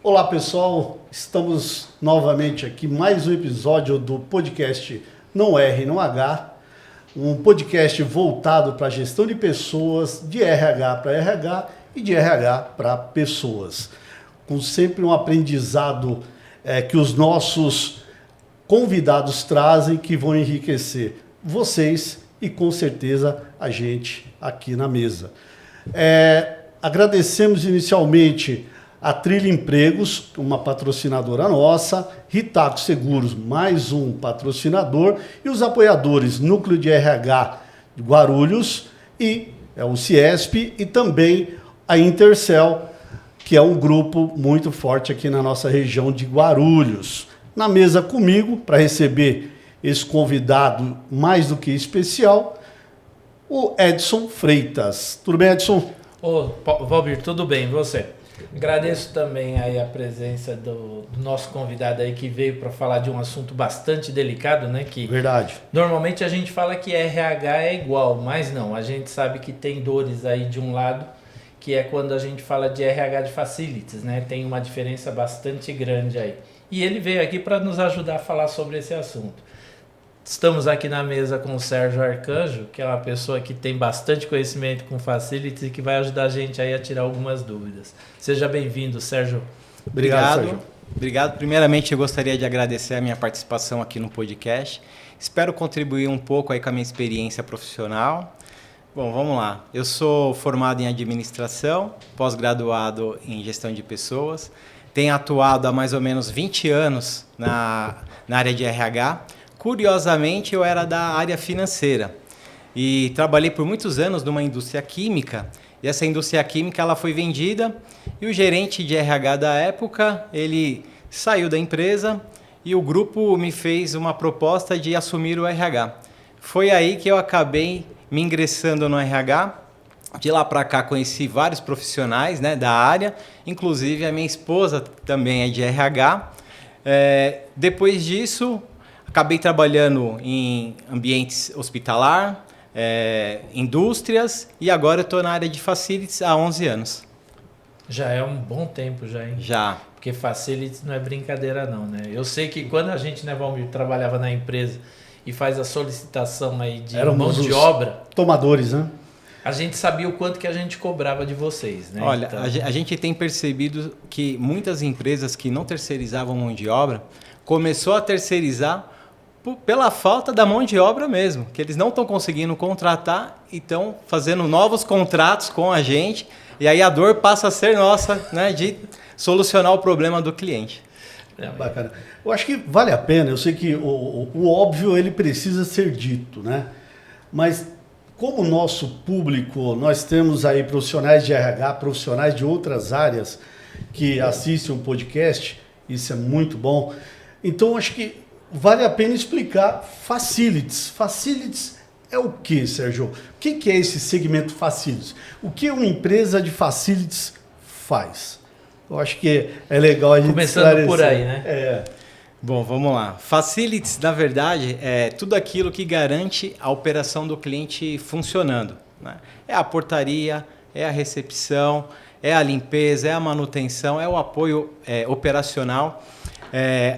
Olá pessoal, estamos novamente aqui, mais um episódio do podcast Não R, Não H, um podcast voltado para a gestão de pessoas, de RH para RH e de RH para pessoas, com sempre um aprendizado que os nossos convidados trazem que vão enriquecer vocês e com certeza a gente aqui na mesa. Agradecemos inicialmente a Trilha Empregos, uma patrocinadora nossa, Ritaco Seguros, mais um patrocinador, e os apoiadores Núcleo de RH de Guarulhos e o Ciesp e também a Intercel, que é um grupo muito forte aqui na nossa região de Guarulhos. Na mesa comigo, para receber esse convidado mais do que especial, o Edson Freitas. Tudo bem, Edson? Ô, Valmir, tudo bem, e você? Agradeço também aí a presença do nosso convidado aí que veio para falar de um assunto bastante delicado, né? Que Verdade. Normalmente a gente fala que RH é igual, mas não, a gente sabe que tem dores aí de um lado, que é quando a gente fala de RH de facilities, né? Tem uma diferença bastante grande aí. E ele veio aqui para nos ajudar a falar sobre esse assunto. Estamos aqui na mesa com o Sérgio Arcanjo, que é uma pessoa que tem bastante conhecimento com facilities e que vai ajudar a gente aí a tirar algumas dúvidas. Seja bem-vindo, Sérgio. Obrigado, Sérgio. Obrigado. Primeiramente, eu gostaria de agradecer a minha participação aqui no podcast. Espero contribuir um pouco aí com a minha experiência profissional. Bom, vamos lá. Eu sou formado em administração, pós-graduado em gestão de pessoas. Tenho atuado há mais ou menos 20 anos na área de RH. Curiosamente, eu era da área financeira e trabalhei por muitos anos numa indústria química. E essa indústria química ela foi vendida e o gerente de RH da época, ele saiu da empresa e o grupo me fez uma proposta de assumir o RH. Foi aí que eu acabei me ingressando no RH. De lá para cá conheci vários profissionais, né, da área, inclusive a minha esposa também é de RH. Depois disso, acabei trabalhando em ambientes hospitalar, indústrias e agora eu estou na área de facilities há 11 anos. Já é um bom tempo já, hein? Já. Porque facilities não é brincadeira não, né? Eu sei que quando a gente, né, Valmir, trabalhava na empresa e faz a solicitação aí de mão de obra... Tomadores, né? A gente sabia o quanto que a gente cobrava de vocês, né? Olha, então... a gente tem percebido que muitas empresas que não terceirizavam mão de obra começou a terceirizar pela falta da mão de obra mesmo, que eles não estão conseguindo contratar e estão fazendo novos contratos com a gente e aí a dor passa a ser nossa, né, de solucionar o problema do cliente. Bacana. Eu acho que vale a pena, eu sei que o óbvio ele precisa ser dito, né? Mas como o nosso público, nós temos aí profissionais de RH, profissionais de outras áreas que assistem um podcast, isso é muito bom. Então acho que vale a pena explicar facilities. Facilities é o que, Sérgio? O que é esse segmento facilities? O que uma empresa de facilities faz? Eu acho que é legal a gente começando por aí, né? Bom, vamos lá. Facilities, na verdade, é tudo aquilo que garante a operação do cliente funcionando, né? É a portaria, é a recepção, é a limpeza, é a manutenção, é o apoio operacional.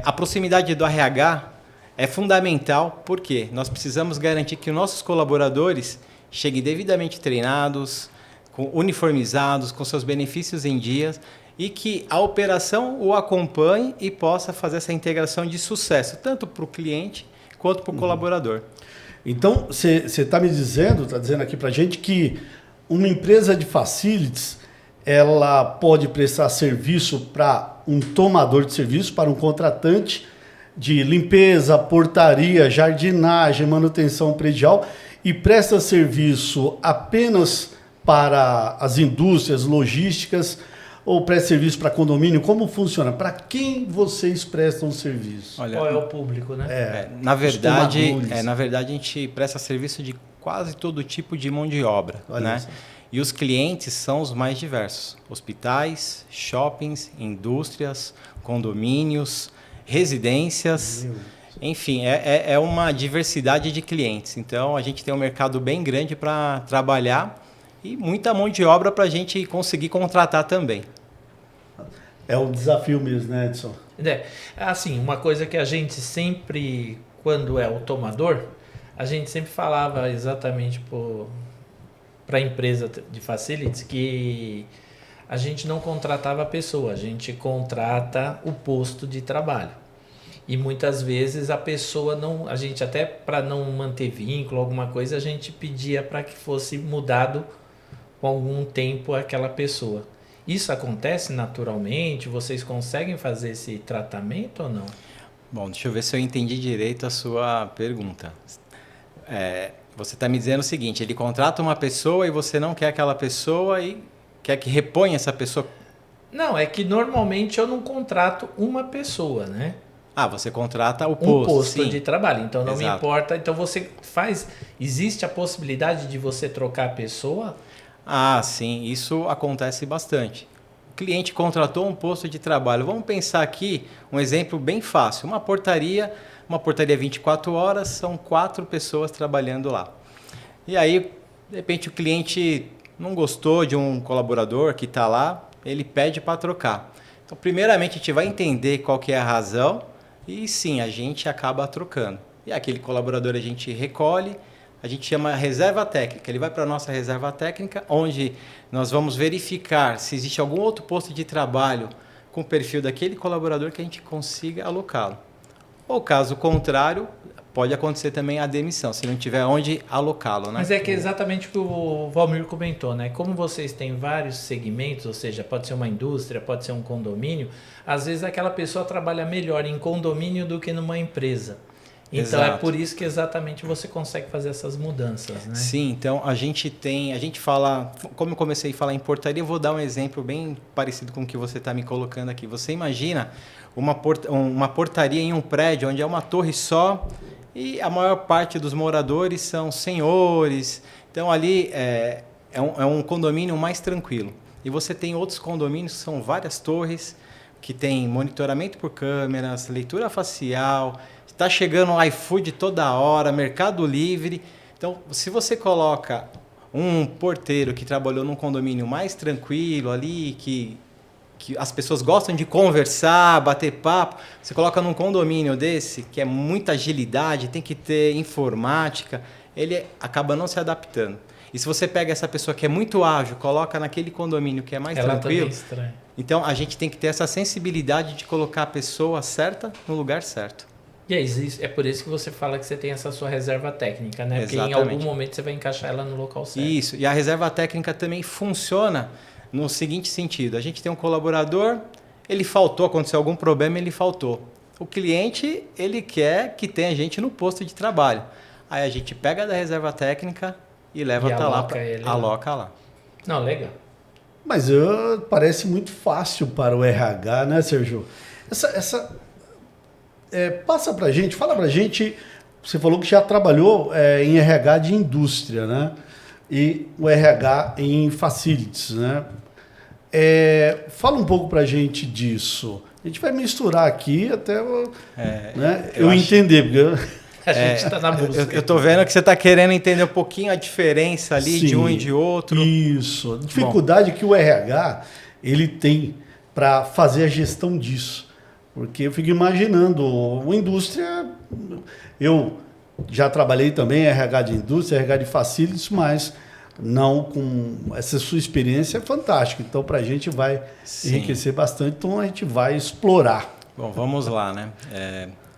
A proximidade do RH é fundamental porque nós precisamos garantir que nossos colaboradores cheguem devidamente treinados, uniformizados, com seus benefícios em dias e que a operação o acompanhe e possa fazer essa integração de sucesso, tanto para o cliente quanto para o colaborador. Então, você está me dizendo, está dizendo aqui para a gente que uma empresa de facilities, ela pode prestar serviço para um tomador de serviço, para um contratante de limpeza, portaria, jardinagem, manutenção predial e presta serviço apenas para as indústrias logísticas ou presta serviço para condomínio? Como funciona? Para quem vocês prestam serviço? Olha, qual é o público, né? Na verdade, a gente presta serviço de quase todo tipo de mão de obra, né? E os clientes são os mais diversos: hospitais, shoppings, indústrias, condomínios, residências, enfim, é uma diversidade de clientes. Então, a gente tem um mercado bem grande para trabalhar e muita mão de obra para a gente conseguir contratar também. É um desafio mesmo, né, Edson? Assim, uma coisa que a gente sempre, quando é o tomador, a gente sempre falava exatamente para a empresa de facilities que a gente não contratava a pessoa, a gente contrata o posto de trabalho. E muitas vezes a pessoa não, a gente até para não manter vínculo, alguma coisa, a gente pedia para que fosse mudado com algum tempo aquela pessoa. Isso acontece naturalmente? Vocês conseguem fazer esse tratamento ou não? Bom, deixa eu ver se eu entendi direito a sua pergunta. Você está me dizendo o seguinte, ele contrata uma pessoa e você não quer aquela pessoa e quer que reponha essa pessoa? Não, é que normalmente eu não contrato uma pessoa, né? Ah, você contrata o posto. Um posto sim. de trabalho, então não me Exato. importa. Então você faz... Existe a possibilidade de você trocar a pessoa? Ah, sim, isso acontece bastante. O cliente contratou um posto de trabalho. Vamos pensar aqui um exemplo bem fácil. Uma portaria 24 horas, são 4 pessoas trabalhando lá. E aí, de repente, o cliente não gostou de um colaborador que está lá, ele pede para trocar. Então, primeiramente, a gente vai entender qual que é a razão e sim, a gente acaba trocando. E aquele colaborador a gente recolhe, a gente chama reserva técnica. Ele vai para a nossa reserva técnica, onde nós vamos verificar se existe algum outro posto de trabalho com o perfil daquele colaborador que a gente consiga alocá-lo. Ou caso contrário, pode acontecer também a demissão, se não tiver onde alocá-lo, né? Mas é que é exatamente o que o Valmir comentou, né? Como vocês têm vários segmentos, ou seja, pode ser uma indústria, pode ser um condomínio, às vezes aquela pessoa trabalha melhor em condomínio do que numa empresa. Então Exato. é por isso que exatamente você consegue fazer essas mudanças, né? Sim, então a gente fala, como eu comecei a falar em portaria, eu vou dar um exemplo bem parecido com o que você está me colocando aqui. Você imagina uma portaria em um prédio onde é uma torre só e a maior parte dos moradores são senhores. Então ali é um condomínio mais tranquilo. E você tem outros condomínios que são várias torres, que tem monitoramento por câmeras, leitura facial, está chegando o iFood toda hora, Mercado Livre. Então, se você coloca um porteiro que trabalhou num condomínio mais tranquilo ali, que as pessoas gostam de conversar, bater papo, você coloca num condomínio desse, que é muita agilidade, tem que ter informática, ele acaba não se adaptando. E se você pega essa pessoa que é muito ágil, coloca naquele condomínio que é mais tranquilo, estranha. então a gente tem que ter essa sensibilidade de colocar a pessoa certa no lugar certo. E é por isso que você fala que você tem essa sua reserva técnica, né? Porque em Exatamente. algum momento você vai encaixar ela no local certo. Isso, e a reserva técnica também funciona no seguinte sentido, a gente tem um colaborador, ele faltou, aconteceu algum problema, ele faltou. O cliente, ele quer que tenha gente no posto de trabalho. Aí a gente pega da reserva técnica e leva até lá, aloca lá. Não, legal. Mas parece muito fácil para o RH, né, Sérgio? Passa pra gente, fala pra gente, você falou que já trabalhou em RH de indústria, né? E o RH em facilities, né? Fala um pouco pra gente disso. A gente vai misturar aqui até né, eu entender, porque A gente está na busca. Eu tô vendo que você está querendo entender um pouquinho a diferença ali Sim, de um e de outro. Isso. A dificuldade que o RH ele tem para fazer a gestão disso. Porque eu fico imaginando, uma indústria, eu já trabalhei também em RH de indústria, RH de facilities, mas não com essa sua experiência é fantástica. Então, para a gente vai enriquecer bastante, então a gente vai explorar. Bom, vamos lá, né?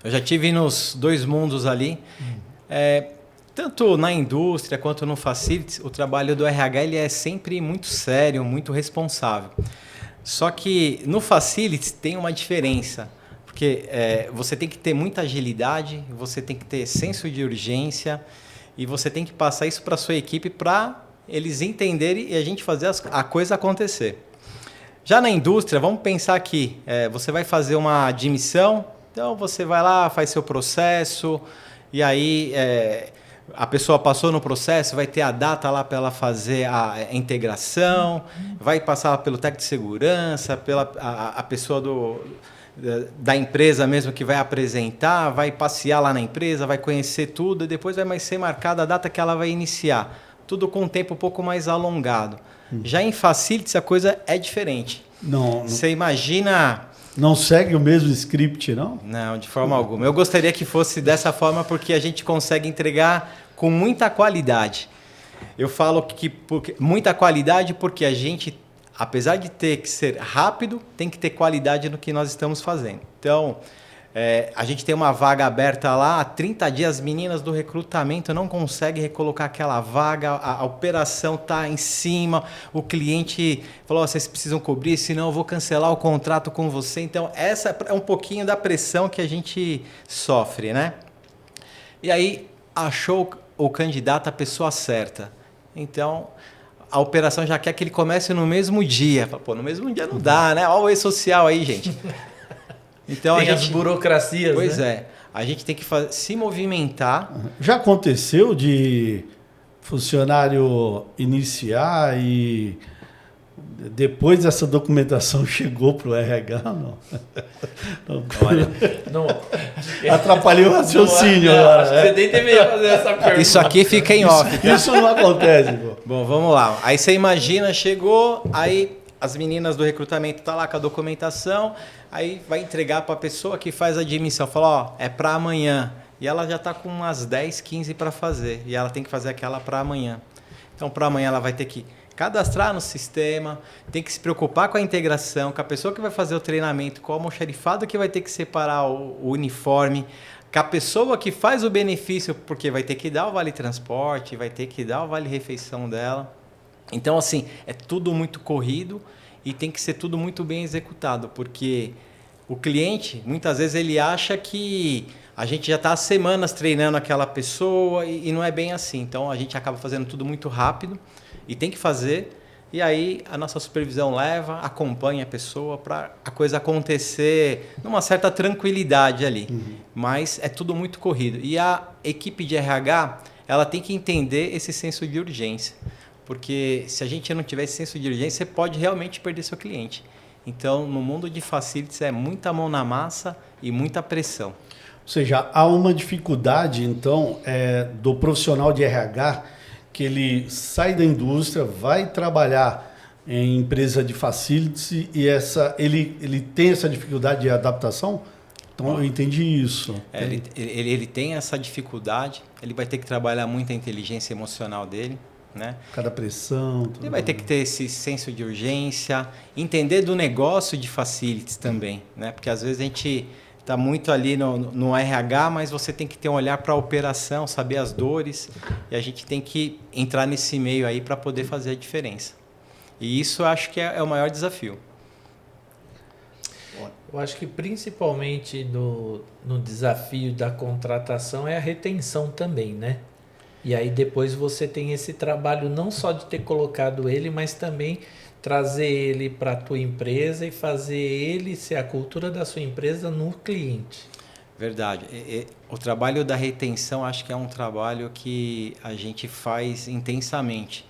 Eu já tive nos dois mundos ali, tanto na indústria quanto no facilities, o trabalho do RH ele é sempre muito sério, muito responsável. Só que no facilities tem uma diferença, porque você tem que ter muita agilidade, você tem que ter senso de urgência e você tem que passar isso para a sua equipe para eles entenderem e a gente fazer a coisa acontecer. Já na indústria, vamos pensar aqui, você vai fazer uma admissão, então você vai lá, faz seu processo e aí a pessoa passou no processo, vai ter a data lá para ela fazer a integração, vai passar pelo técnico de segurança, a pessoa da empresa mesmo que vai apresentar, vai passear lá na empresa, vai conhecer tudo e depois vai ser marcada a data que ela vai iniciar. tudo com um tempo um pouco mais alongado. Já em Facilities a coisa é diferente. Você imagina... Não segue o mesmo script, não? Não, de forma alguma. Eu gostaria que fosse dessa forma porque a gente consegue entregar com muita qualidade. Eu falo que muita qualidade porque a gente, apesar de ter que ser rápido, tem que ter qualidade no que nós estamos fazendo. Então, a gente tem uma vaga aberta lá, há 30 dias as meninas do recrutamento não conseguem recolocar aquela vaga, a operação está em cima, o cliente falou, vocês precisam cobrir, senão eu vou cancelar o contrato com você. Então, essa é um pouquinho da pressão que a gente sofre, né? E aí, achou o candidato a pessoa certa. Então, a operação já quer que ele comece no mesmo dia. Fala, pô, no mesmo dia não dá, né? Olha o e-social aí, gente. Então, tem as burocracias, pois né? A gente tem que se movimentar. Já aconteceu de funcionário iniciar e depois essa documentação chegou para o RH? Não. Olha, atrapalhei o raciocínio agora. Acho que você nem deveria fazer essa pergunta. Isso aqui fica em off. Tá? Isso não acontece, pô. Bom, vamos lá. Aí você imagina, chegou, aí as meninas do recrutamento estão lá com a documentação, aí vai entregar para a pessoa que faz a admissão. Fala, ó, é para amanhã. E ela já está com umas 10, 15 para fazer. E ela tem que fazer aquela para amanhã. Então, para amanhã ela vai ter que cadastrar no sistema, tem que se preocupar com a integração, com a pessoa que vai fazer o treinamento, com o almoxarifado que vai ter que separar o uniforme, com a pessoa que faz o benefício, porque vai ter que dar o vale transporte, vai ter que dar o vale refeição dela. Então, assim, é tudo muito corrido e tem que ser tudo muito bem executado, porque o cliente, muitas vezes, ele acha que a gente já está há semanas treinando aquela pessoa e não é bem assim. Então, a gente acaba fazendo tudo muito rápido e tem que fazer. E aí, a nossa supervisão leva, acompanha a pessoa para a coisa acontecer numa certa tranquilidade ali. Mas é tudo muito corrido. E a equipe de RH, ela tem que entender esse senso de urgência. Porque se a gente não tiver esse senso de urgência, você pode realmente perder seu cliente. Então, no mundo de facilities, é muita mão na massa e muita pressão. Ou seja, há uma dificuldade, então, do profissional de RH, que ele sai da indústria, vai trabalhar em empresa de facilities e ele tem essa dificuldade de adaptação? Então, eu entendi isso. Ele tem essa dificuldade, ele vai ter que trabalhar muito a inteligência emocional dele. Né? Cada pressão. Tudo. Ele vai ter que ter esse senso de urgência, entender do negócio de facilities também, né? Porque às vezes a gente está muito ali no RH, mas você tem que ter um olhar para a operação, saber as dores, e a gente tem que entrar nesse meio aí para poder fazer a diferença. E isso eu acho que é o maior desafio. Eu acho que principalmente no desafio da contratação é a retenção também, né? E aí depois você tem esse trabalho não só de ter colocado ele, mas também trazer ele para a tua empresa e fazer ele ser a cultura da sua empresa no cliente. Verdade. O trabalho da retenção acho que é um trabalho que a gente faz intensamente,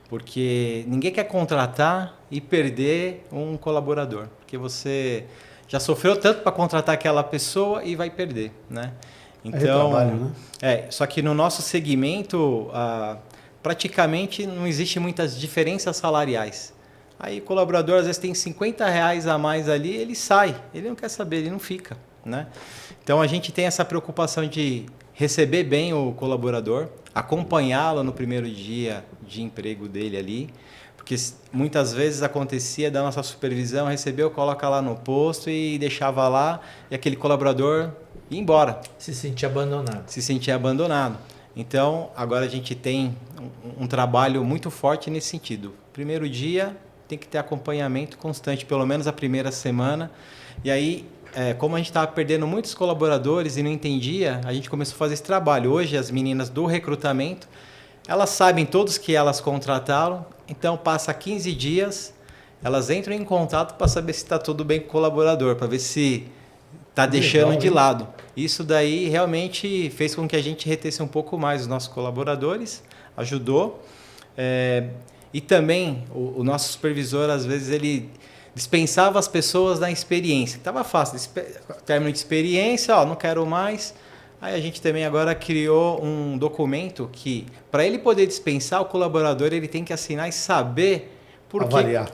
porque ninguém quer contratar e perder um colaborador, porque você já sofreu tanto para contratar aquela pessoa e vai perder, né? Então, só que no nosso segmento, praticamente não existe muitas diferenças salariais. Aí o colaborador às vezes tem R$50 a mais ali, ele sai, ele não quer saber, ele não fica, né? Então a gente tem essa preocupação de receber bem o colaborador, acompanhá-lo no primeiro dia de emprego dele ali, porque muitas vezes acontecia da nossa supervisão, recebeu, coloca lá no posto e deixava lá, e aquele colaborador ir embora. Se sentir abandonado. Se sentir abandonado. Então, agora a gente tem um trabalho muito forte nesse sentido. Primeiro dia, tem que ter acompanhamento constante, pelo menos a primeira semana. E aí, como a gente estava perdendo muitos colaboradores e não entendia, a gente começou a fazer esse trabalho. Hoje, as meninas do recrutamento, elas sabem todos que elas contrataram, então passa 15 dias, elas entram em contato para saber se está tudo bem com o colaborador, para ver se está deixando de lado. Isso daí realmente fez com que a gente retesse um pouco mais os nossos colaboradores, ajudou. E também o nosso supervisor, às vezes, ele dispensava as pessoas da experiência. Estava fácil, término de experiência, não quero mais. Aí a gente também agora criou um documento que, para ele poder dispensar o colaborador, ele tem que assinar e saber avaliar.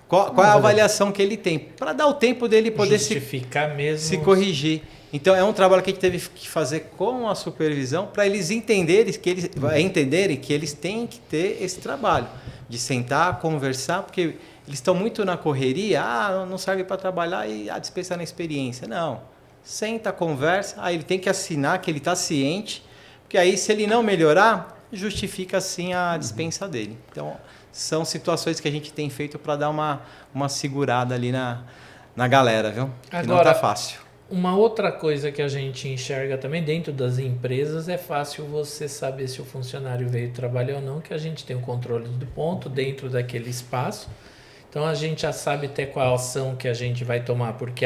Qual é a avaliação que ele tem, para dar o tempo dele poder justificar mesmo se corrigir. Então, é um trabalho que a gente teve que fazer com a supervisão para eles entenderem que eles têm que ter esse trabalho de sentar, conversar, porque eles estão muito na correria, não serve para trabalhar e dispensar na experiência. Não, senta, conversa, aí ele tem que assinar que ele está ciente, porque aí se ele não melhorar, justifica sim a dispensa dele. Então, são situações que a gente tem feito para dar uma segurada ali na galera, viu? Que Agora, não tá fácil. Uma outra coisa que a gente enxerga também dentro das empresas é fácil você saber se o funcionário veio trabalhar ou não, que a gente tem o controle do ponto dentro daquele espaço. Então a gente já sabe até qual a ação que a gente vai tomar, porque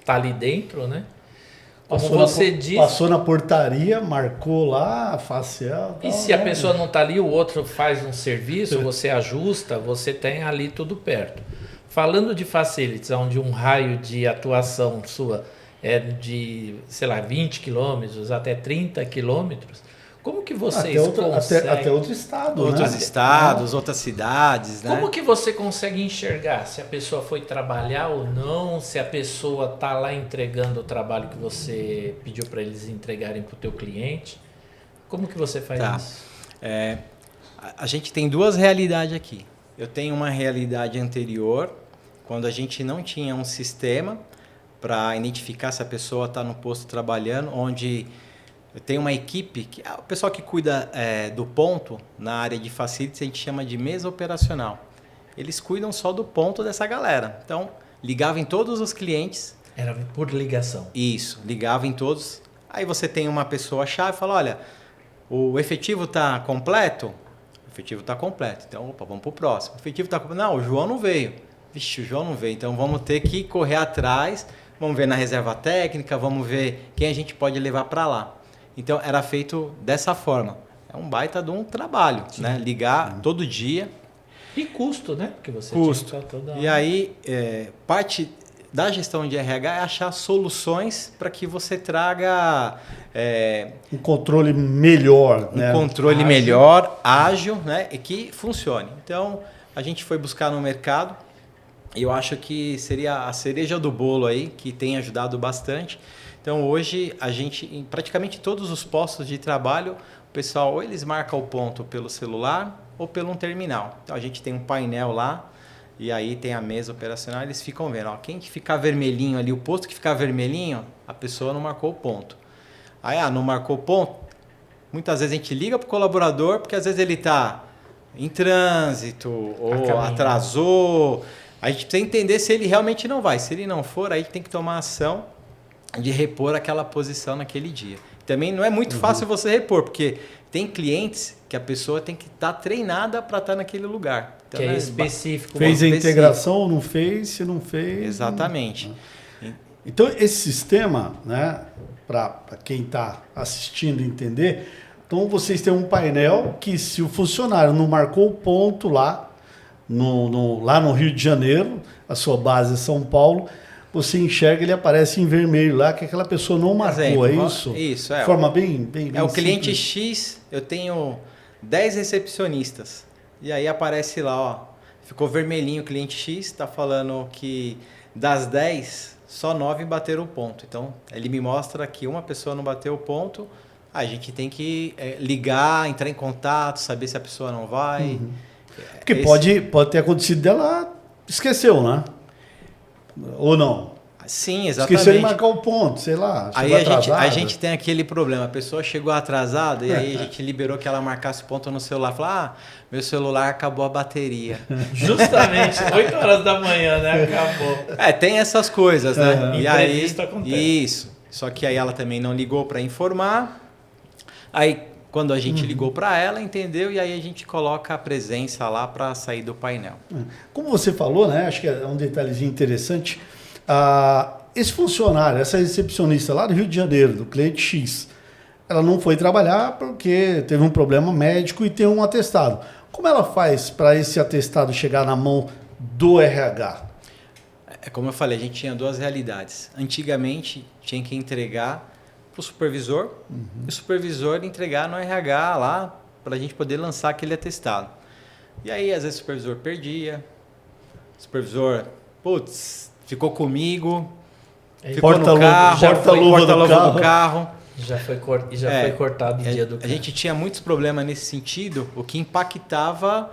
tá ali dentro, né? Como você disse. Passou na portaria, marcou lá, facial. E se a pessoa não está ali, o outro faz um serviço, você ajusta, você tem ali tudo perto. Falando de facilities, onde um raio de atuação sua é de, sei lá, 20 quilômetros até 30 quilômetros, como que vocês conseguem... Até outro estado, Outros né? estados, outras cidades, né? Como que você consegue enxergar se a pessoa foi trabalhar ou não, se a pessoa está lá entregando o trabalho que você pediu para eles entregarem para o teu cliente? Como que você faz isso? A gente tem duas realidades aqui. Eu tenho uma realidade anterior, quando a gente não tinha um sistema para identificar se a pessoa está no posto trabalhando, onde eu tenho uma equipe, o pessoal que cuida do ponto na área de facilities, a gente chama de mesa operacional. Eles cuidam só do ponto dessa galera. Então, ligava em todos os clientes. Era por ligação. Isso, ligava em todos. Aí você tem uma pessoa-chave e fala, olha, o efetivo está completo? O efetivo está completo. Então, vamos para o próximo. O efetivo está completo? Não, o João não veio. Vixe, o João não veio. Então, vamos ter que correr atrás. Vamos ver na reserva técnica, vamos ver quem a gente pode levar para lá. Então, era feito dessa forma. É um baita de um trabalho, né? Ligar todo dia. E custo, né? Porque você custo. tinha toda... E aí, parte da gestão de RH é achar soluções para que você traga... um controle melhor. Um controle ágil. Melhor, ágil, né? E que funcione. Então, a gente foi buscar no mercado. E eu acho que seria a cereja do bolo aí, que tem ajudado bastante. Então, hoje, a gente, em praticamente todos os postos de trabalho, o pessoal, ou eles marcam o ponto pelo celular ou pelo um terminal. Então, a gente tem um painel lá, e aí tem a mesa operacional, eles ficam vendo. Ó, quem que ficar vermelhinho ali, o posto que ficar vermelhinho, a pessoa não marcou o ponto. Aí, não marcou o ponto, muitas vezes a gente liga para o colaborador, porque às vezes ele está em trânsito, ou atrasou. A gente precisa entender se ele realmente não vai. Se ele não for, aí tem que tomar ação de repor aquela posição naquele dia. Também não é muito fácil você repor, porque tem clientes que a pessoa tem que estar treinada para estar naquele lugar. Então, que é específico. Fez a integração ou não fez? Se não fez... Exatamente. Então, esse sistema, né, para quem está assistindo entender, então vocês têm um painel que se o funcionário não marcou o ponto lá no Rio de Janeiro, a sua base é São Paulo, você enxerga, ele aparece em vermelho lá, que aquela pessoa não marcou, exemplo, é isso? Isso, de forma bem o cliente X, eu tenho 10 recepcionistas, e aí aparece lá, ó, ficou vermelhinho o cliente X, está falando que das 10, só 9 bateram o ponto. Então, ele me mostra que uma pessoa não bateu o ponto, a gente tem que ligar, entrar em contato, saber se a pessoa não vai... Porque pode ter acontecido dela, esqueceu, né? Ou não? Sim, exatamente. Esqueceu de marcar o ponto, sei lá. Aí a gente tem aquele problema, a pessoa chegou atrasada e aí a gente liberou que ela marcasse o ponto no celular. Falou, meu celular acabou a bateria. Justamente, 8 horas da manhã, né? Acabou. Tem essas coisas, né? E aí, acontece. Isso. Só que aí ela também não ligou para informar. Aí... Quando a gente ligou para ela, entendeu? E aí a gente coloca a presença lá para sair do painel. Como você falou, né? Acho que é um detalhezinho interessante. Esse funcionário, essa recepcionista lá do Rio de Janeiro, do cliente X, ela não foi trabalhar porque teve um problema médico e tem um atestado. Como ela faz para esse atestado chegar na mão do RH? Como eu falei, a gente tinha duas realidades. Antigamente, tinha que entregar para o supervisor e o supervisor entregar no RH lá para a gente poder lançar aquele atestado. E aí, às vezes, o supervisor perdia, o supervisor, ficou comigo, ficou no carro, porta-luva do carro. Já foi cortado o dia do carro. A gente tinha muitos problemas nesse sentido, o que impactava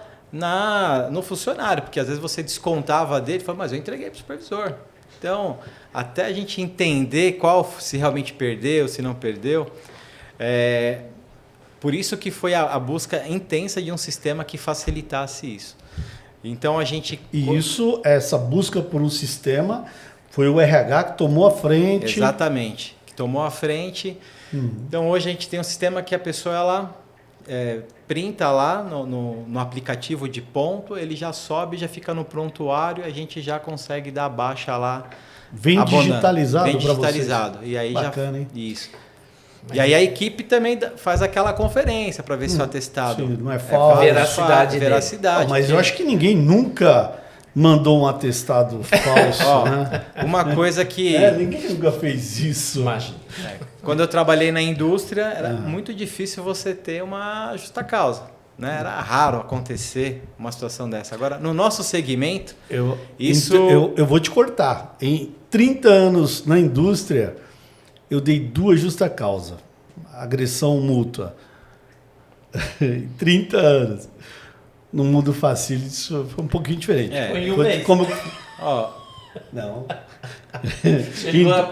no funcionário, porque às vezes você descontava dele e falava, mas eu entreguei para o supervisor. Então, até a gente entender se realmente perdeu, se não perdeu, por isso que foi a busca intensa de um sistema que facilitasse isso. Então, a gente... E essa busca por um sistema, foi o RH que tomou a frente. Exatamente, que tomou a frente. Então, hoje a gente tem um sistema que a pessoa, ela printa lá no aplicativo de ponto, ele já sobe, já fica no prontuário, a gente já consegue dar baixa lá. Vem digitalizado para vocês? Vem digitalizado. E aí bacana, hein? Isso. E aí a equipe também faz aquela conferência para ver se o atestado não é falso. Veracidade. Mas eu acho que ninguém nunca mandou um atestado falso, né? Uma coisa que... ninguém nunca fez isso. Imagina. Quando eu trabalhei na indústria, era muito difícil você ter uma justa causa. Né? Era raro acontecer uma situação dessa. Agora, no nosso segmento, eu vou te cortar. Em 30 anos na indústria, eu dei 2 justa causa. Agressão mútua. Em 30 anos. No mundo facilities isso foi um pouquinho diferente. Foi em um mês. Não.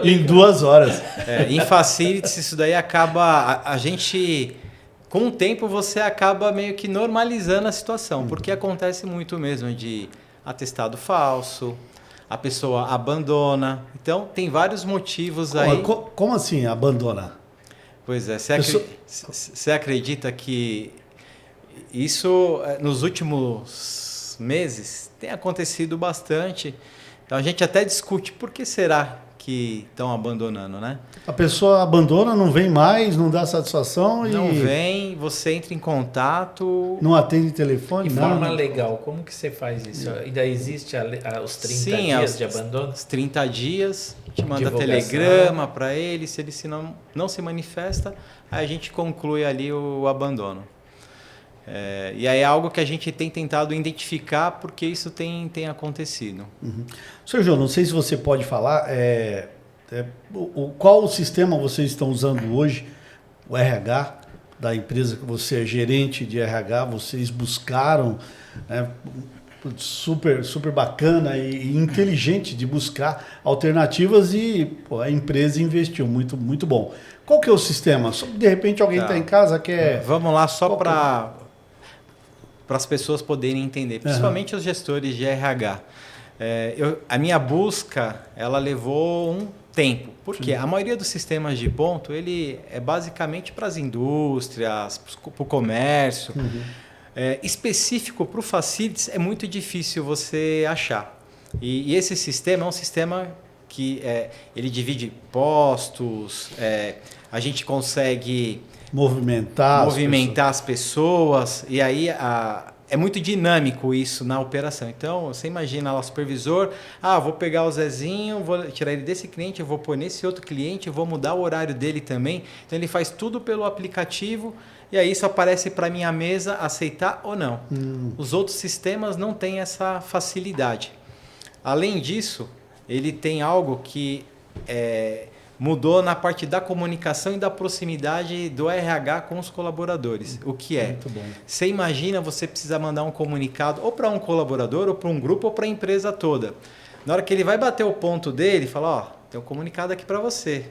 em 2 horas. Em facilities, isso daí acaba... A gente... Com o tempo, você acaba meio que normalizando a situação, porque acontece muito mesmo de atestado falso, a pessoa abandona. Então, tem vários motivos aí. Como assim abandona? Pois é, você acredita que isso, nos últimos meses, tem acontecido bastante. Então, a gente até discute por que será que estão abandonando, né? A pessoa abandona, não vem mais, não dá satisfação e... Não vem, você entra em contato... Não atende telefone, de nada. forma legal, como que você faz isso? Ainda existe os 30 dias de abandono? Os 30 dias, a gente manda telegrama para ele, se ele não se manifesta, aí a gente conclui ali o abandono. E aí é algo que a gente tem tentado identificar porque isso tem acontecido. Sr. João, não sei se você pode falar qual o sistema vocês estão usando hoje, o RH da empresa que você é gerente de RH, vocês buscaram, super bacana e inteligente de buscar alternativas e a empresa investiu, muito, muito bom. Qual que é o sistema? De repente alguém está em casa quer... Vamos lá, só para as pessoas poderem entender, principalmente os gestores de RH. A minha busca, ela levou um tempo, porque a maioria dos sistemas de ponto, ele é basicamente para as indústrias, para o comércio. Específico para o facilities é muito difícil você achar. E esse sistema é um sistema que ele divide postos, a gente consegue... movimentar as pessoas, e aí é muito dinâmico isso na operação. Então, você imagina lá o supervisor, vou pegar o Zezinho, vou tirar ele desse cliente, eu vou pôr nesse outro cliente, vou mudar o horário dele também. Então, ele faz tudo pelo aplicativo e aí isso aparece para minha mesa, aceitar ou não. Os outros sistemas não têm essa facilidade. Além disso, ele tem algo que mudou na parte da comunicação e da proximidade do RH com os colaboradores. O que é? Muito bom. Você imagina você precisar mandar um comunicado ou para um colaborador, ou para um grupo, ou para a empresa toda. Na hora que ele vai bater o ponto dele, fala, tem um comunicado aqui para você.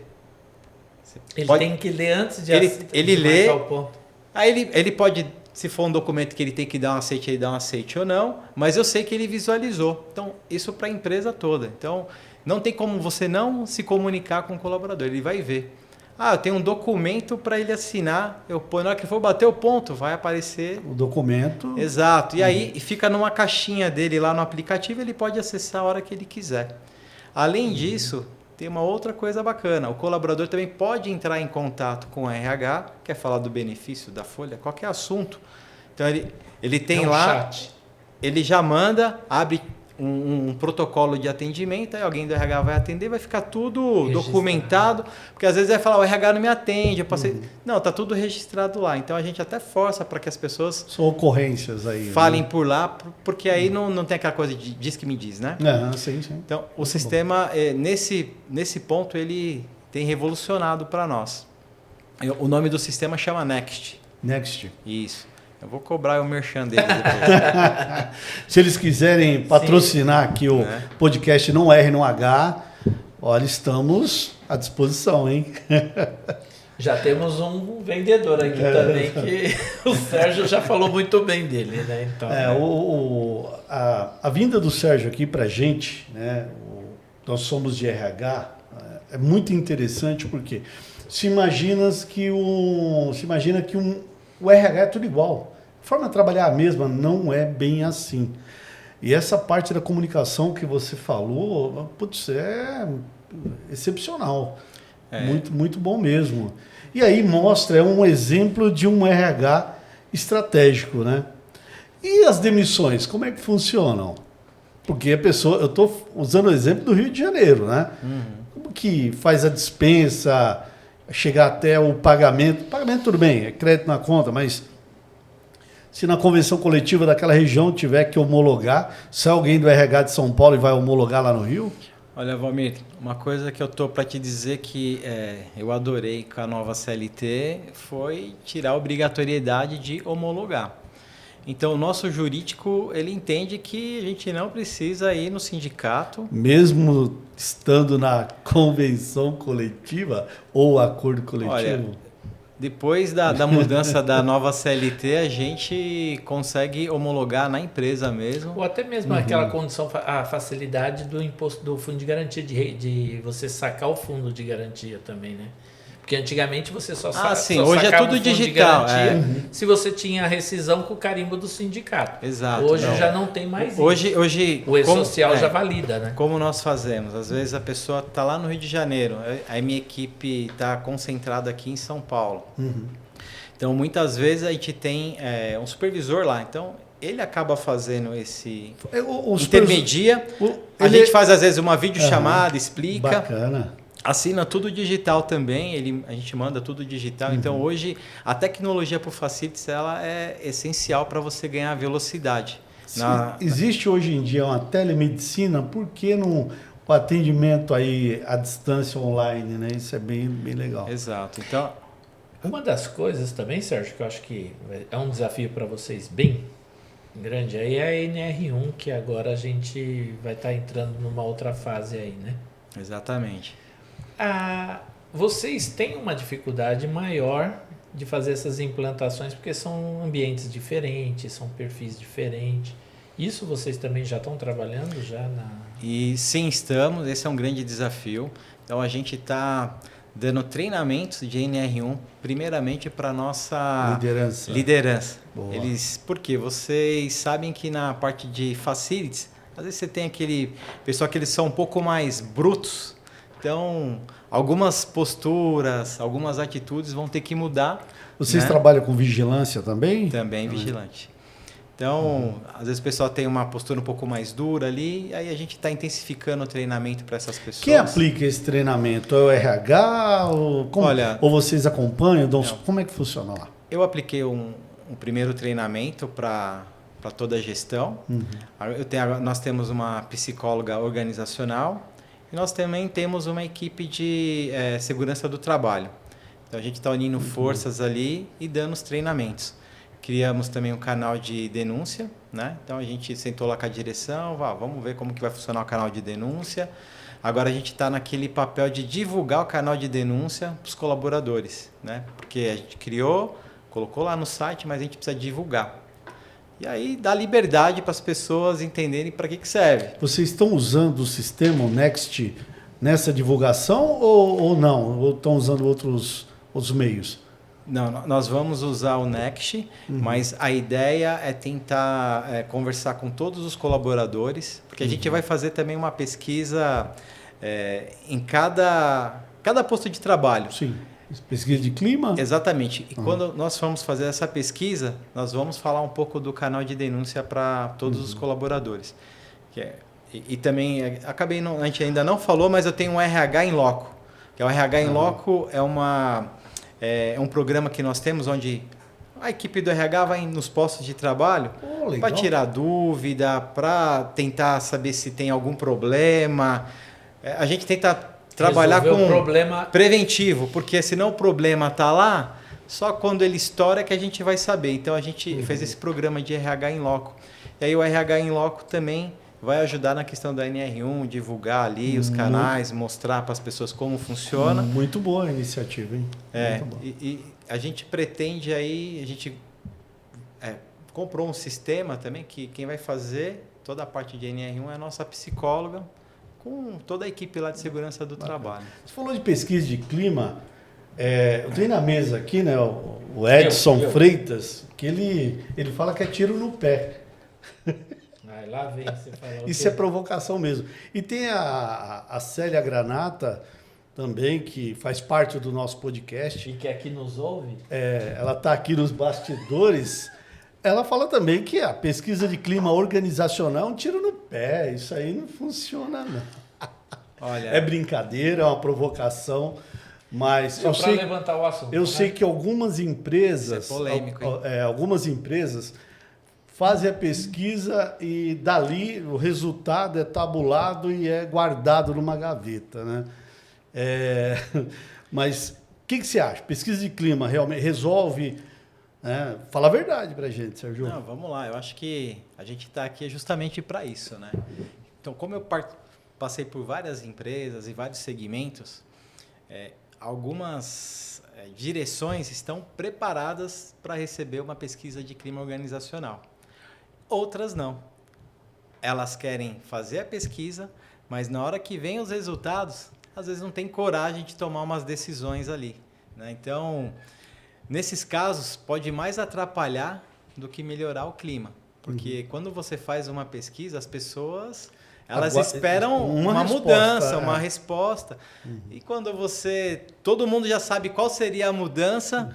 Ele tem que ler antes de ele lê, marcar o ponto. Aí ele pode, se for um documento que ele tem que dar um aceite, ele dá um aceite ou não, mas eu sei que ele visualizou. Então, isso para a empresa toda. Então, não tem como você não se comunicar com o colaborador, ele vai ver. Eu tenho um documento para ele assinar, na hora que for bater o ponto, vai aparecer... o documento. Exato, e aí fica numa caixinha dele lá no aplicativo, ele pode acessar a hora que ele quiser. Além disso, tem uma outra coisa bacana, o colaborador também pode entrar em contato com o RH, quer falar do benefício da folha, qualquer assunto. Então ele tem lá, chat. Ele já manda, abre um protocolo de atendimento, aí alguém do RH vai atender, vai ficar tudo Registrado. documentado, porque às vezes vai falar, o RH não me atende, eu passei... Não, está tudo registrado lá. Então a gente até força para que as pessoas São ocorrências aí. falem né? por lá, porque aí não tem aquela coisa de diz que me diz, né? Sim. Então o sistema, nesse ponto, ele tem revolucionado para nós. O nome do sistema chama Next. Next. Isso. Eu vou cobrar o merchan deles depois. Se eles quiserem patrocinar aqui o podcast Não R, Não H, olha, estamos à disposição, hein? Já temos um vendedor aqui também, que o Sérgio já falou muito bem dele, né? Então, A vinda do Sérgio aqui para a gente, né? Nós somos de RH, é muito interessante porque se imagina que o RH é tudo igual. A forma de trabalhar a mesma não é bem assim. E essa parte da comunicação que você falou, putz, é excepcional. Muito, muito bom mesmo. E aí mostra, um exemplo de um RH estratégico, né? E as demissões, como é que funcionam? Porque a pessoa, eu estou usando o exemplo do Rio de Janeiro, né? Como que faz a dispensa, chegar até o pagamento? Pagamento tudo bem, é crédito na conta, mas se na convenção coletiva daquela região tiver que homologar, sai alguém do RH de São Paulo e vai homologar lá no Rio? Olha, Valmir, uma coisa que eu tô para te dizer que eu adorei com a nova CLT foi tirar a obrigatoriedade de homologar. Então, o nosso jurídico, ele entende que a gente não precisa ir no sindicato. Mesmo estando na convenção coletiva ou acordo coletivo? Olha, depois da mudança da nova CLT, a gente consegue homologar na empresa mesmo. ou até mesmo aquela condição, a facilidade do imposto do fundo de garantia, de você sacar o fundo de garantia também, né? Porque antigamente você só sim, hoje é tudo digital. Se você tinha a rescisão com o carimbo do sindicato. Exato. Hoje já não tem mais isso. Hoje O E-Social já valida, né? Como nós fazemos? Às vezes a pessoa está lá no Rio de Janeiro, aí minha equipe está concentrada aqui em São Paulo. Então, muitas vezes a gente tem um supervisor lá. Então, ele acaba fazendo esse intermedia. A gente faz, às vezes, uma videochamada, explica. Bacana. Assina tudo digital também, a gente manda tudo digital. Então, hoje, a tecnologia para o Facilities, ela é essencial para você ganhar velocidade. Existe hoje em dia uma telemedicina, por que não o atendimento aí à distância online, né? Isso é bem, bem legal. Exato. Então, uma das coisas também, Sérgio, que eu acho que é um desafio para vocês bem grande, aí é a NR1, que agora a gente vai estar entrando numa outra fase aí, né? Exatamente. Vocês têm uma dificuldade maior de fazer essas implantações porque são ambientes diferentes, são perfis diferentes. Isso vocês também já estão trabalhando já E sim, estamos. Esse é um grande desafio. Então a gente está dando treinamentos de NR1 primeiramente para nossa liderança. Porque vocês sabem que na parte de facilities, às vezes você tem aquele pessoal que eles são um pouco mais brutos. Então, algumas posturas, algumas atitudes vão ter que mudar. Vocês trabalham com vigilância também? Também vigilante. Então, às vezes o pessoal tem uma postura um pouco mais dura ali, aí a gente está intensificando o treinamento para essas pessoas. Quem aplica esse treinamento? É o RH? Ou vocês acompanham? Como é que funciona lá? Eu apliquei um primeiro treinamento para toda a gestão. Nós temos uma psicóloga organizacional. E nós também temos uma equipe de segurança do trabalho. Então, a gente está unindo forças ali e dando os treinamentos. Criamos também um canal de denúncia, né? Então, a gente sentou lá com a direção, vamos ver como que vai funcionar o canal de denúncia. Agora, a gente está naquele papel de divulgar o canal de denúncia para os colaboradores, né? Porque a gente colocou lá no site, mas a gente precisa divulgar. E aí dá liberdade para as pessoas entenderem para que serve. Vocês estão usando o sistema Next nessa divulgação ou não? Ou estão usando outros meios? Não, nós vamos usar o Next, mas a ideia é tentar conversar com todos os colaboradores, porque a gente vai fazer também uma pesquisa em cada posto de trabalho. Sim. Pesquisa de clima? Exatamente. E quando nós vamos fazer essa pesquisa, nós vamos falar um pouco do canal de denúncia para todos os colaboradores. E também, a gente ainda não falou, mas eu tenho um RH in Loco. Que é o RH in Loco é um programa que nós temos onde a equipe do RH vai nos postos de trabalho para tirar dúvida, para tentar saber se tem algum problema. A gente tenta trabalhar com problema preventivo, porque senão o problema está lá, só quando ele estoura que a gente vai saber. Então a gente fez esse programa de RH in Loco. E aí o RH in Loco também vai ajudar na questão da NR1, divulgar ali os canais, mostrar para as pessoas como funciona. Muito boa a iniciativa, hein? E a gente pretende aí, a gente comprou um sistema também que quem vai fazer toda a parte de NR1 é a nossa psicóloga, com toda a equipe lá de segurança do trabalho. Você falou de pesquisa de clima, eu tenho na mesa aqui, né, o Edson Freitas, que ele fala que é tiro no pé. Lá vem, você falou. Isso é provocação mesmo. E tem a Célia Granata também, que faz parte do nosso podcast. E que aqui nos ouve. Ela está aqui nos bastidores. Ela fala também que a pesquisa de clima organizacional é um tiro no pé. Isso aí não funciona, não. Olha, é brincadeira, é uma provocação. Mas só para levantar o assunto. Eu sei que algumas empresas... Isso é polêmico, hein? Algumas empresas fazem a pesquisa e dali o resultado é tabulado e é guardado numa gaveta, né? Mas o que você acha? Pesquisa de clima realmente resolve? Fala a verdade para a gente, Sérgio. Não, vamos lá. Eu acho que a gente está aqui justamente para isso, né? Então, como eu passei por várias empresas e vários segmentos, algumas direções estão preparadas para receber uma pesquisa de clima organizacional. Outras não. Elas querem fazer a pesquisa, mas na hora que vem os resultados, às vezes não tem coragem de tomar umas decisões ali, né? Então, nesses casos, pode mais atrapalhar do que melhorar o clima. Porque quando você faz uma pesquisa, as pessoas elas esperam uma mudança, uma resposta. E quando todo mundo já sabe qual seria a mudança,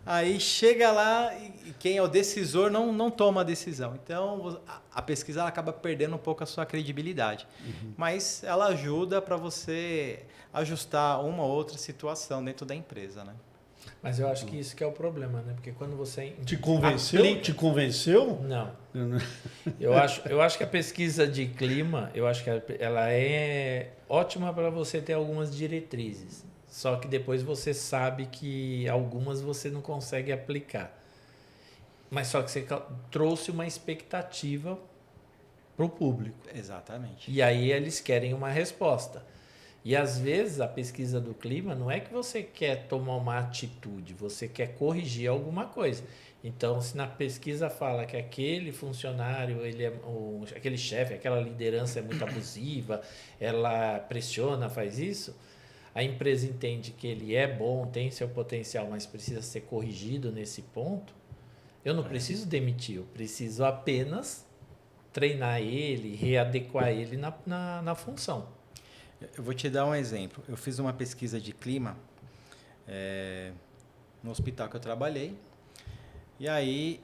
aí chega lá e quem é o decisor não toma a decisão. Então, a pesquisa ela acaba perdendo um pouco a sua credibilidade. Mas ela ajuda para você ajustar uma ou outra situação dentro da empresa, né? Mas eu acho que isso que é o problema, né? Porque quando você... Te convenceu? Te convenceu? Não. Eu acho que a pesquisa de clima, eu acho que ela é ótima para você ter algumas diretrizes. Só que depois você sabe que algumas você não consegue aplicar. Mas só que você trouxe uma expectativa para o público. Exatamente. E aí eles querem uma resposta. E às vezes a pesquisa do clima não é que você quer tomar uma atitude, você quer corrigir alguma coisa. Então, se na pesquisa fala que aquele funcionário, aquele chefe, aquela liderança é muito abusiva, ela pressiona, faz isso, a empresa entende que ele é bom, tem seu potencial, mas precisa ser corrigido nesse ponto, eu não preciso demitir, eu preciso apenas treinar ele, readequar ele na função. Eu vou te dar um exemplo. Eu fiz uma pesquisa de clima no hospital que eu trabalhei. E aí,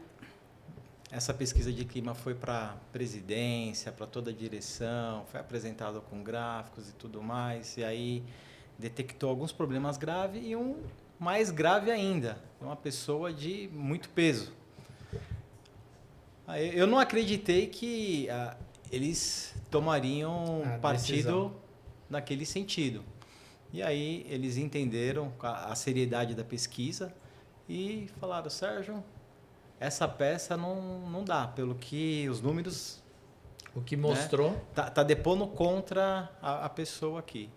essa pesquisa de clima foi para a presidência, para toda a direção, foi apresentado com gráficos e tudo mais. E aí, detectou alguns problemas graves e um mais grave ainda. Uma pessoa de muito peso. Aí, eu não acreditei que eles tomariam partido decisão naquele sentido. E aí eles entenderam a seriedade da pesquisa e falaram, Sérgio, essa peça não dá, pelo que os números... O que mostrou... Né, tá depondo contra a pessoa aqui.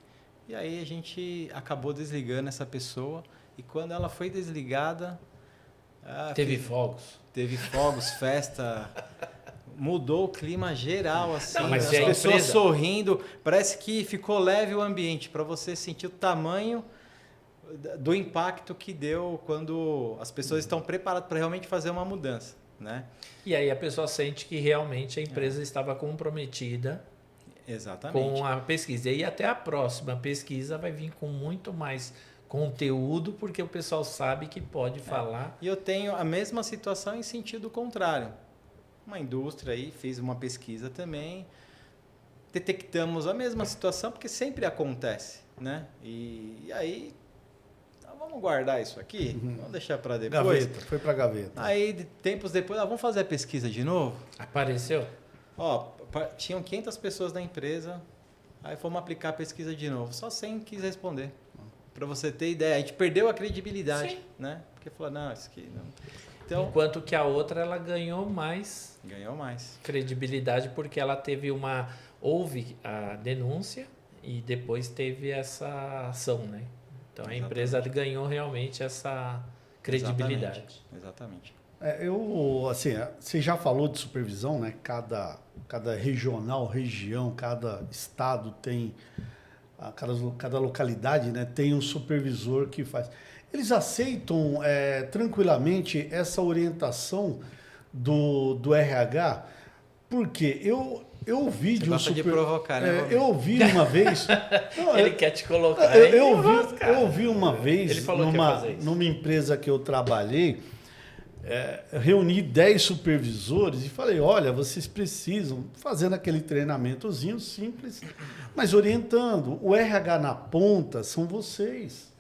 E aí a gente acabou desligando essa pessoa e quando ela foi desligada... Teve fogos, festa... Mudou o clima geral, assim, não, mas as pessoas sorrindo, parece que ficou leve o ambiente, para você sentir o tamanho do impacto que deu quando as pessoas estão preparadas para realmente fazer uma mudança, né? E aí a pessoa sente que realmente a empresa estava comprometida com a pesquisa. E até a próxima pesquisa vai vir com muito mais conteúdo, porque o pessoal sabe que pode falar. E eu tenho a mesma situação em sentido contrário. Uma indústria aí fez uma pesquisa também, detectamos a mesma situação, porque sempre acontece, né? E aí, vamos guardar isso aqui, vamos deixar para depois. Gaveta, foi para gaveta. Aí, tempos depois, vamos fazer a pesquisa de novo? Apareceu? Ó, tinham 500 pessoas na empresa, aí fomos aplicar a pesquisa de novo. Só 100 quis responder. Para você ter ideia, a gente perdeu a credibilidade, Sim. né? Porque falou, não, isso aqui não. Então, Enquanto que a outra, ela ganhou mais ganhou mais. credibilidade porque ela houve a denúncia e depois teve essa ação, né? Então a empresa ganhou realmente essa credibilidade. Exatamente. Você já falou de supervisão, né? Cada região, cada estado tem, cada localidade, né, tem um supervisor que faz. Eles aceitam tranquilamente essa orientação do RH? Porque eu ouvi de um gosta de provocar, né? eu ouvi uma vez. Não, Ele quer te colocar. eu ouvi uma vez Ele falou que ia fazer isso. numa empresa que eu trabalhei, reuni 10 supervisores e falei, olha, vocês precisam, fazendo aquele treinamentozinho simples, mas orientando. O RH na ponta são vocês.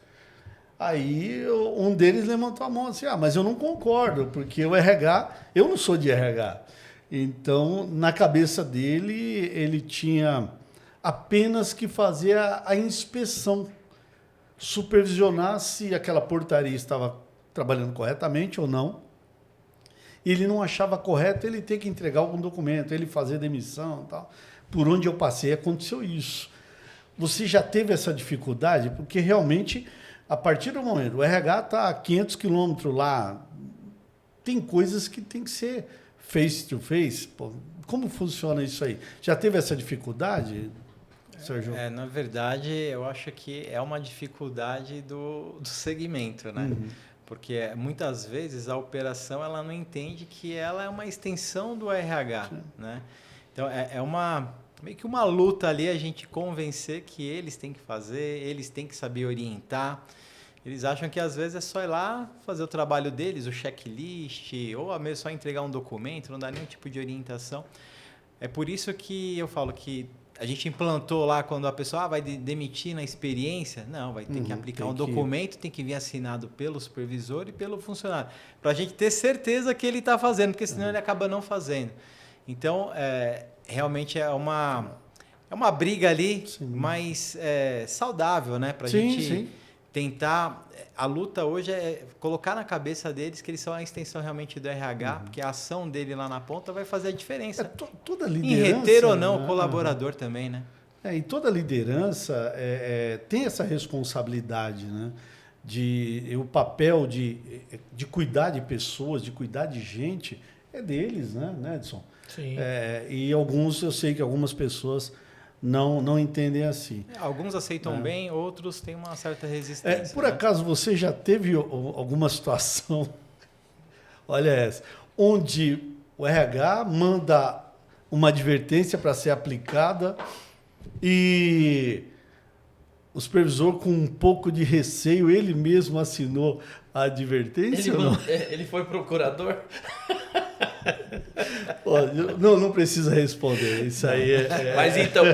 Aí um deles levantou a mão assim, mas eu não concordo, porque o RH, eu não sou de RH. Então, na cabeça dele, ele tinha apenas que fazer a inspeção, supervisionar se aquela portaria estava trabalhando corretamente ou não. Ele não achava correto ele ter que entregar algum documento, ele fazer demissão e tal. Por onde eu passei, aconteceu isso. Você já teve essa dificuldade? Porque realmente, a partir do momento, o RH está a 500 quilômetros lá, tem coisas que tem que ser face to face. Pô, como funciona isso aí? Já teve essa dificuldade, Sérgio? Na verdade, eu acho que é uma dificuldade do segmento, né? Uhum. Porque muitas vezes a operação ela não entende que ela é uma extensão do RH, né? Então meio que uma luta ali a gente convencer que eles têm que fazer, eles têm que saber orientar. Eles acham que às vezes é só ir lá fazer o trabalho deles, o checklist, ou mesmo só entregar um documento, não dá nenhum tipo de orientação. É por isso que eu falo que a gente implantou lá quando a pessoa vai demitir na experiência. Não, vai ter que aplicar um documento, tem que vir assinado pelo supervisor e pelo funcionário. Para a gente ter certeza que ele está fazendo, porque senão ele acaba não fazendo. Então, realmente é uma briga ali, mas saudável, né? Para a gente tentar... A luta hoje é colocar na cabeça deles que eles são a extensão realmente do RH, porque a ação dele lá na ponta vai fazer a diferença. Toda liderança, em reter ou não o colaborador também, né? E toda liderança tem essa responsabilidade, né? O papel de cuidar de pessoas, de cuidar de gente, é deles, né, Edson? Sim. E eu sei que algumas pessoas não entendem assim. Alguns aceitam bem, outros têm uma certa resistência. Por acaso você já teve alguma situação, olha essa, onde o RH manda uma advertência para ser aplicada e o supervisor, com um pouco de receio, ele mesmo assinou a advertência? Ele foi procurador? Não precisa responder, isso aí Mas então,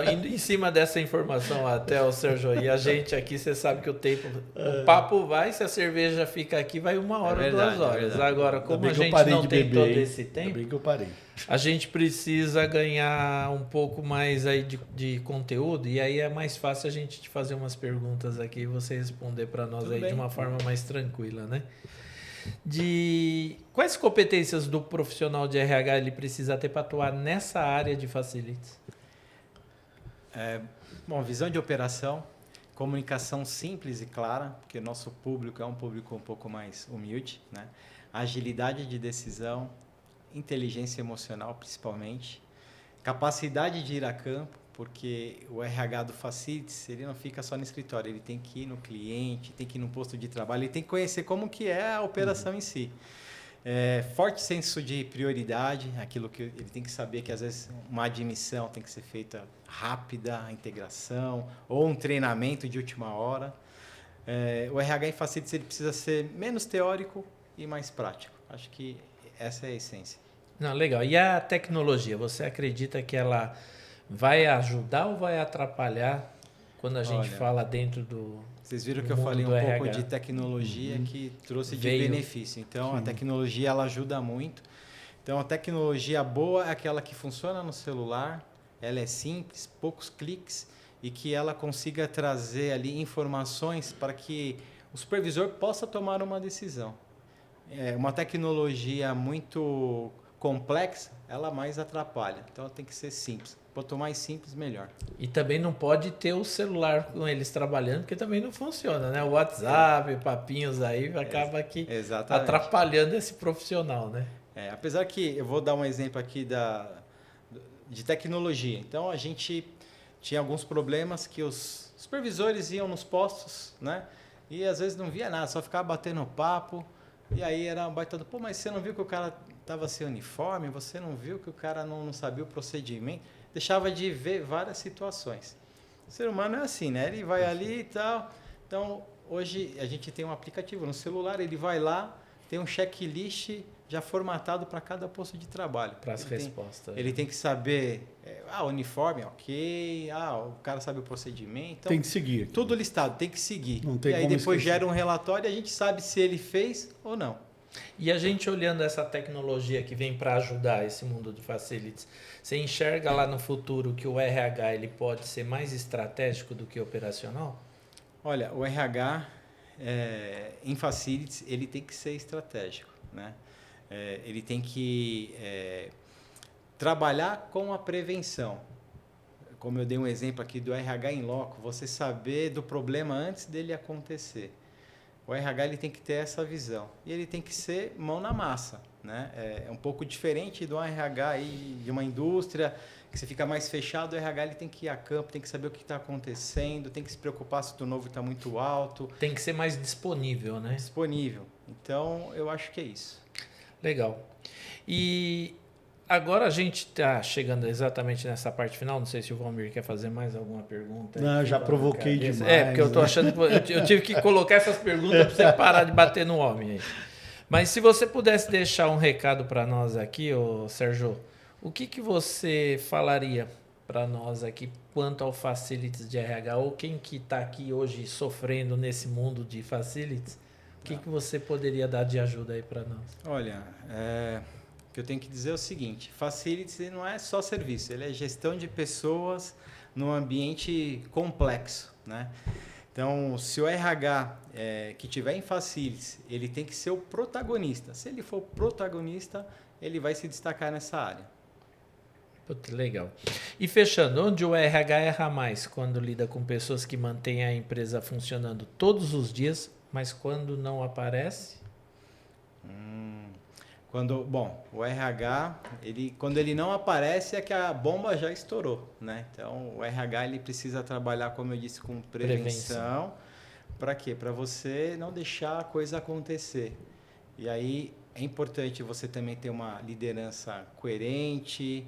indo em cima dessa informação até o Sérgio, e a gente aqui, você sabe que o papo vai, se a cerveja fica aqui, vai 1 hora, verdade, 2 horas. Agora, como a gente não tem todo esse tempo, bem que eu parei. a gente precisa ganhar um pouco mais aí de conteúdo, e aí é mais fácil a gente te fazer umas perguntas aqui e você responder para nós. Tudo aí bem. De uma forma mais tranquila, né? Quais competências do profissional de RH ele precisa ter para atuar nessa área de facilities? Visão de operação, comunicação simples e clara, porque nosso público é um público um pouco mais humilde, né? Agilidade de decisão, inteligência emocional principalmente, capacidade de ir a campo, porque o RH do Facilities, ele não fica só no escritório, ele tem que ir no cliente, tem que ir no posto de trabalho, ele tem que conhecer como que é a operação em si. Forte senso de prioridade, aquilo que ele tem que saber que às vezes uma admissão tem que ser feita rápida, a integração, ou um treinamento de última hora. O RH em Facilities ele precisa ser menos teórico e mais prático. Acho que essa é a essência. Não, legal. E a tecnologia, você acredita que ela vai ajudar ou vai atrapalhar quando a gente Olha, fala dentro do... Vocês viram que do eu mundo falei do um RH. pouco de tecnologia que trouxe de Veio. benefício. Então, a tecnologia ela ajuda muito. Então, a tecnologia boa é aquela que funciona no celular, ela é simples, poucos cliques e que ela consiga trazer ali informações para que o supervisor possa tomar uma decisão. Uma tecnologia muito complexa, ela mais atrapalha. Então, ela tem que ser simples. Quanto mais simples, melhor. E também não pode ter o celular com eles trabalhando, porque também não funciona, né? O WhatsApp, papinhos aí, acaba aqui Exatamente. atrapalhando esse profissional, né? Apesar que, eu vou dar um exemplo aqui de tecnologia. Então, a gente tinha alguns problemas que os supervisores iam nos postos, né? E às vezes não via nada, só ficava batendo papo. E aí era um baita do, pô, mas você não viu que o cara estava sem uniforme? Você não viu que o cara não sabia o procedimento? Deixava de ver várias situações. O ser humano é assim, né? Ele vai ali e tal. Então, hoje a gente tem um aplicativo no celular, ele vai lá, tem um checklist já formatado para cada posto de trabalho. Para as respostas. Ele tem que saber, uniforme, ok, o cara sabe o procedimento. Então, tem que seguir. Aqui. Tudo listado, tem que seguir. Não tem e aí como depois esquecer. gera um relatório e a gente sabe se ele fez ou não. E a gente olhando essa tecnologia que vem para ajudar esse mundo de facilities, você enxerga lá no futuro que o RH ele pode ser mais estratégico do que operacional? Olha, o RH em facilities ele tem que ser estratégico, né? Ele tem que trabalhar com a prevenção. Como eu dei um exemplo aqui do RH em loco, você saber do problema antes dele acontecer. O RH ele tem que ter essa visão e ele tem que ser mão na massa, né? É um pouco diferente do RH aí, de uma indústria que você fica mais fechado. O RH ele tem que ir a campo, tem que saber o que está acontecendo, tem que se preocupar se o turnover está muito alto. Tem que ser mais disponível, né? Disponível. Então, eu acho que é isso. Legal. E agora a gente está chegando exatamente nessa parte final. Não sei se o Valmir quer fazer mais alguma pergunta. Não, já provoquei demais. Porque eu tô achando que eu tive que colocar essas perguntas para você parar de bater no homem aí. Mas se você pudesse deixar um recado para nós aqui, ô Sérgio, o que você falaria para nós aqui quanto ao facilities de RH? Ou quem que está aqui hoje sofrendo nesse mundo de facilities, o que você poderia dar de ajuda aí para nós? Olha, o que eu tenho que dizer é o seguinte: facilities não é só serviço, ele é gestão de pessoas num ambiente complexo, né? Então, se o RH que tiver em facilities, ele tem que ser o protagonista. Se ele for protagonista, ele vai se destacar nessa área. Puta, legal. E fechando, onde o RH erra mais? Quando lida com pessoas que mantêm a empresa funcionando todos os dias, mas quando não aparece? O RH, quando ele não aparece é que a bomba já estourou, né? Então, o RH ele precisa trabalhar, como eu disse, com prevenção. Para quê? Para você não deixar a coisa acontecer. E aí é importante você também ter uma liderança coerente,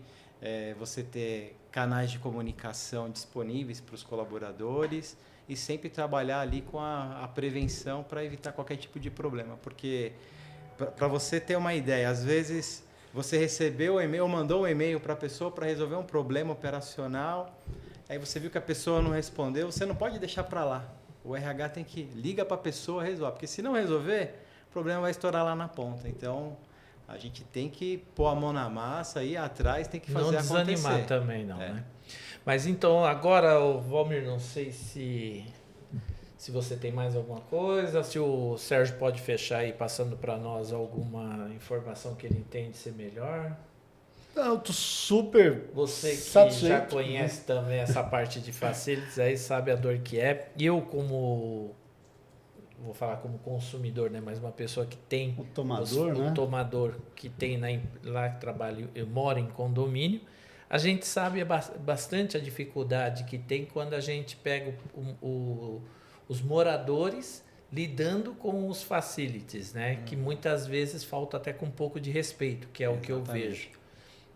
você ter canais de comunicação disponíveis para os colaboradores e sempre trabalhar ali com a prevenção para evitar qualquer tipo de problema, porque para você ter uma ideia, às vezes você recebeu o e-mail, mandou um e-mail para a pessoa para resolver um problema operacional, aí você viu que a pessoa não respondeu, você não pode deixar para lá. O RH tem que ligar para a pessoa e resolver, porque se não resolver, o problema vai estourar lá na ponta. Então, a gente tem que pôr a mão na massa, ir atrás, tem que fazer acontecer. Não desanimar também, não, né? Mas então, agora, Valmir, não sei se você tem mais alguma coisa, se o Sérgio pode fechar aí passando para nós alguma informação que ele entende ser melhor. Eu estou super Você que satisfeito, já conhece também essa parte de facilities, aí sabe a dor que é. Eu vou falar como consumidor, né? Mas uma pessoa que tem o tomador que tem lá que trabalha, eu moro em condomínio, a gente sabe bastante a dificuldade que tem quando a gente pega os moradores lidando com os facilities, né? Que muitas vezes falta até com um pouco de respeito, que é o que eu vejo.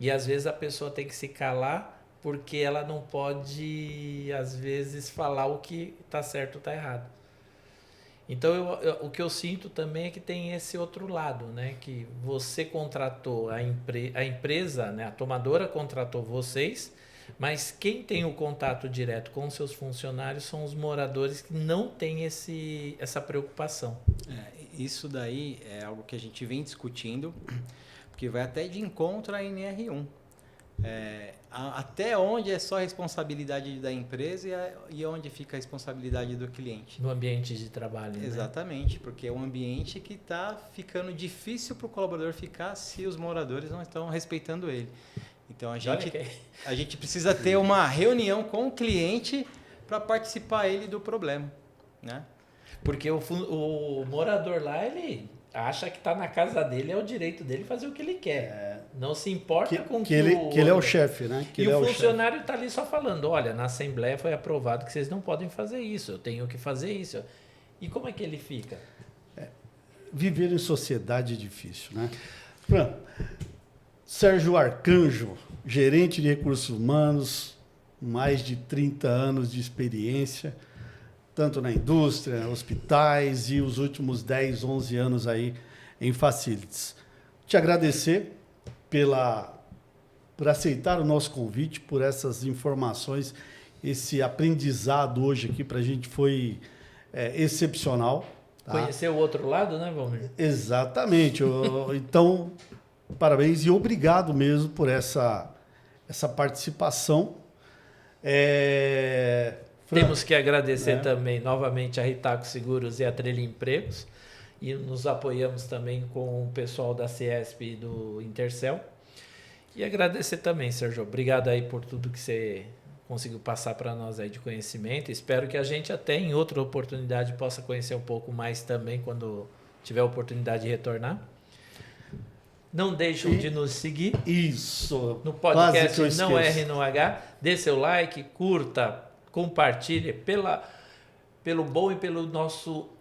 E às vezes a pessoa tem que se calar porque ela não pode, às vezes, falar o que está certo ou está errado. Então, o que eu sinto também é que tem esse outro lado, né? Que você contratou a empresa, né? A tomadora contratou vocês Mas quem tem o contato direto com os seus funcionários são os moradores que não têm essa preocupação. Isso daí é algo que a gente vem discutindo, porque vai até de encontro à NR1. Até onde é só responsabilidade da empresa e onde fica a responsabilidade do cliente. No ambiente de trabalho. Exatamente, porque é um ambiente que está ficando difícil para o colaborador ficar se os moradores não estão respeitando ele. Então a gente precisa ter uma reunião com o cliente para participar ele do problema, né? Porque o morador lá, ele acha que está na casa dele, é o direito dele fazer o que ele quer. Não se importa com que ele é o chefe, né? E o funcionário está ali só falando, olha, na Assembleia foi aprovado que vocês não podem fazer isso, eu tenho que fazer isso. E como é que ele fica? Viver em sociedade é difícil, né? Sérgio Arcanjo, gerente de recursos humanos, mais de 30 anos de experiência, tanto na indústria, hospitais e os últimos 10, 11 anos aí em facilities. Te agradecer por aceitar o nosso convite, por essas informações, esse aprendizado hoje aqui para a gente foi excepcional. Tá? Conhecer o outro lado, né, Valmir? Exatamente. Então, parabéns e obrigado mesmo por essa participação. Temos que agradecer também novamente a Ritaco Seguros e a Trilha Empregos, e nos apoiamos também com o pessoal da Ciesp e do Intercel. E agradecer também, Sérgio, obrigado aí por tudo que você conseguiu passar para nós aí de conhecimento. Espero que a gente até em outra oportunidade possa conhecer um pouco mais também quando tiver a oportunidade de retornar. Não deixem de nos seguir. Isso. No podcast Não Erre no H. Dê seu like, curta, compartilhe pelo bom e pelo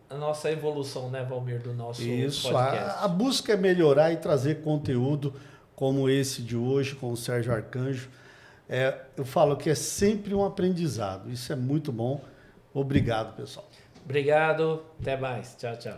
a nossa evolução, né, Valmir, do nosso podcast. A busca é melhorar e trazer conteúdo como esse de hoje, com o Sérgio Arcanjo. Eu falo que é sempre um aprendizado. Isso é muito bom. Obrigado, pessoal. Obrigado. Até mais. Tchau, tchau.